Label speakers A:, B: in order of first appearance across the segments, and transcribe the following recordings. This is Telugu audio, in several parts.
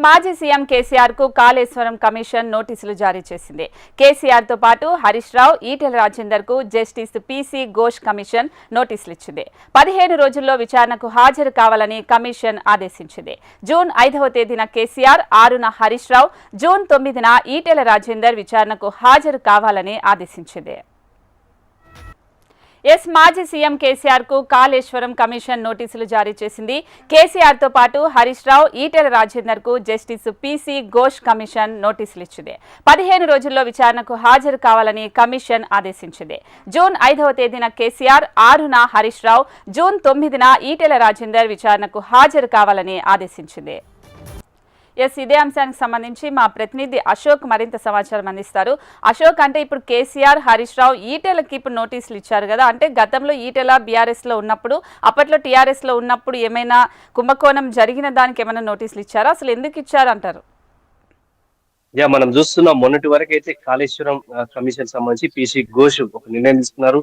A: మాజీ సీఎం కేసీఆర్ కు కాళేశ్వరం కమిషన్ నోటీసులు జారీ చేసింది. కేసీఆర్ తో పాటు హరీష్ రావు, ఈటెల రాజేందర్ కు జస్టిస్ పీసీ ఘోష్ కమిషన్ నోటీసులు ఇచ్చింది. 15 రోజుల్లో విచారణకు హాజరు కావాలని కమిషన్ ఆదేశించింది. జూన్ 5వ తేదీన కేసీఆర్, 6న హరీష్ రావు, జూన్ 9న ఈటెల రాజేందర్ విచారణకు హాజరు కావాలని ఆదేశించింది. మాజీ సీఎం కేసీఆర్ కు కాళేశ్వరం కమిషన్ నోటీసులు జారీ చేసింది. కేసీఆర్ తో పాటు హరీష్ రావు, ఈటెల రాజేందర్ కు జస్టిస్ పీసీ ఘోష్ కమిషన్ నోటీసులు ఇచ్చింది. 15 రోజుల్లో విచారణకు హాజరు కావాలని కమిషన్ ఆదేశించింది. జూన్ 5వ తేదీన కేసీఆర్, 6న హరీష్ రావు, జూన్ 9న ఈటెల రాజేందర్ విచారణకు హాజరు కావాలని ఆదేశించింది. ఇదే అంశానికి సంబంధించి మా ప్రతినిధి అశోక్ మరింత సమాచారం అందిస్తారు. అశోక్, అంటే ఇప్పుడు కేసీఆర్, హరీష్ రావు, ఈటెలకి ఇప్పుడు నోటీసులు ఇచ్చారు కదా, అంటే గతంలో ఈటెల బీఆర్ఎస్ లో ఉన్నప్పుడు, అప్పట్లో టీఆర్ఎస్ లో ఉన్నప్పుడు ఏమైనా కుంభకోణం జరిగిన దానికి ఏమైనా నోటీసులు ఇచ్చారా? అసలు ఎందుకు ఇచ్చారు అంటారు?
B: మనం చూస్తున్నాం, మొన్నటి వరకు అయితే కాళేశ్వరం కమిషన్ సంబంధించి పీసీ ఘోష్ ఒక నిర్ణయం తీసుకున్నారు.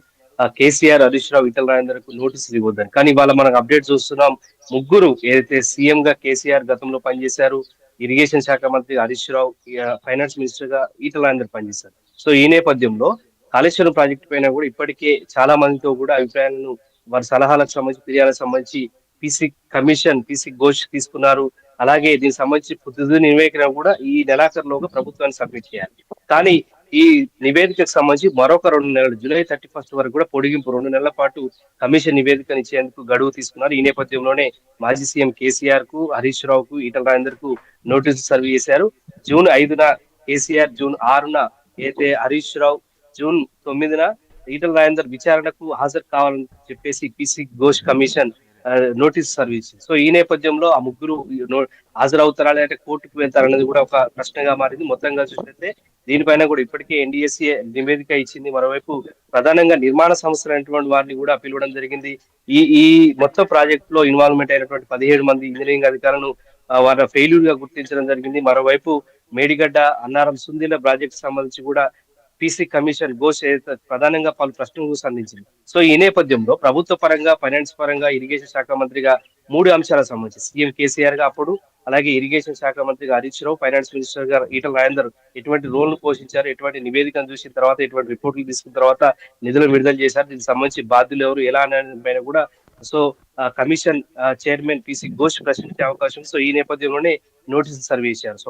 B: కేసీఆర్, హరీష్ రావు, ఈటెల రాజేందర్కు నోటీసులు ఇవ్వద్దని. కానీ ఇవాళ మనం అప్డేట్ చూస్తున్నాం, ముగ్గురు ఏదైతే సీఎం గా కేసీఆర్ గతంలో పనిచేశారు, ఇరిగేషన్ శాఖ మంత్రి హరీష్ రావు, ఫైనాన్స్ మినిస్టర్ గా ఈటెల రాజేందర్ పనిచేశారు. సో ఈ నేపథ్యంలో కాళేశ్వరం ప్రాజెక్టు పైన కూడా ఇప్పటికే చాలా మందితో కూడా అభిప్రాయాలను, వారి సలహాలకు సంబంధించి, ఫిర్యాదులకు సంబంధించి పీసీ ఘోష్ తీసుకున్నారు. అలాగే దీనికి సంబంధించి తుది నివేదిక కూడా ఈ నెలాఖరులోగా ప్రభుత్వానికి సబ్మిట్ చేయాలి. కానీ ఈ నివేదికకు సంబంధించి మరొక 2 నెలలు, జూలై 31 వరకు కూడా పొడిగింపు, 2 నెలల పాటు కమిషన్ నివేదికను ఇచ్చేందుకు గడువు తీసుకున్నారు. ఈ నేపథ్యంలోనే మాజీ సీఎం కేసీఆర్ కు, హరీష్ రావుకు, ఈటెల రాజేందర్ కు నోటీసు సర్వ్ చేశారు. జూన్ 5న కేసీఆర్, జూన్ 6న అయితే హరీష్ రావు, జూన్ 9న ఈటెల రాజేందర్ విచారణకు హాజరు కావాలని చెప్పేసి PC Ghosh commission notice service. So ఈ నేపథ్యంలో ఆ ముగ్గురు హాజరవుతారా లేదంటే కోర్టుకు వెళ్తారనేది కూడా ఒక ప్రశ్నగా మారింది. మొత్తంగా చూసినట్లయితే దీనిపైన కూడా ఇప్పటికే ఎన్డీఎస్ఏ నివేదిక ఇచ్చింది. మరోవైపు ప్రధానంగా నిర్మాణ సంస్థలైనటువంటి వారిని కూడా పిలవడం జరిగింది. ఈ మొత్తం ప్రాజెక్ట్ లో ఇన్వాల్వ్మెంట్ అయినటువంటి 17 మంది ఇంజనీరింగ్ అధికారులను వారి ఫెయిల్యూర్ గా గుర్తించడం జరిగింది. మరోవైపు మేడిగడ్డ, అన్నారం, సుందిల ప్రాజెక్ట్ సంబంధించి కూడా పీసీ కమిషన్ ఘోష్ ప్రధానంగా పలు ప్రశ్నలు సంధించింది. సో ఈ నేపథ్యంలో ప్రభుత్వ పరంగా, ఫైనాన్స్ పరంగా, ఇరిగేషన్ శాఖ మంత్రిగా 3 అంశాలకు సంబంధించి సీఎం కేసీఆర్ గా అప్పుడు, అలాగే ఇరిగేషన్ శాఖ మంత్రిగా హరీష్ రావు, ఫైనాన్స్ మినిస్టర్ గా ఈటెల రాజేందర్ ఎటువంటి రోల్ పోషించారు, ఎటువంటి నివేదికను చూసిన తర్వాత, ఎటువంటి రిపోర్టులు తీసుకున్న తర్వాత నిధులు విడుదల చేశారు, దీనికి సంబంధించి బాధ్యులు ఎవరు, ఎలా అనే పైన కూడా so commission chairman PC Ghosh ప్రశ్నించే అవకాశం. సో ఈ నేపథ్యంలోనే నోటీసులు సర్వ్ చేశారు. సో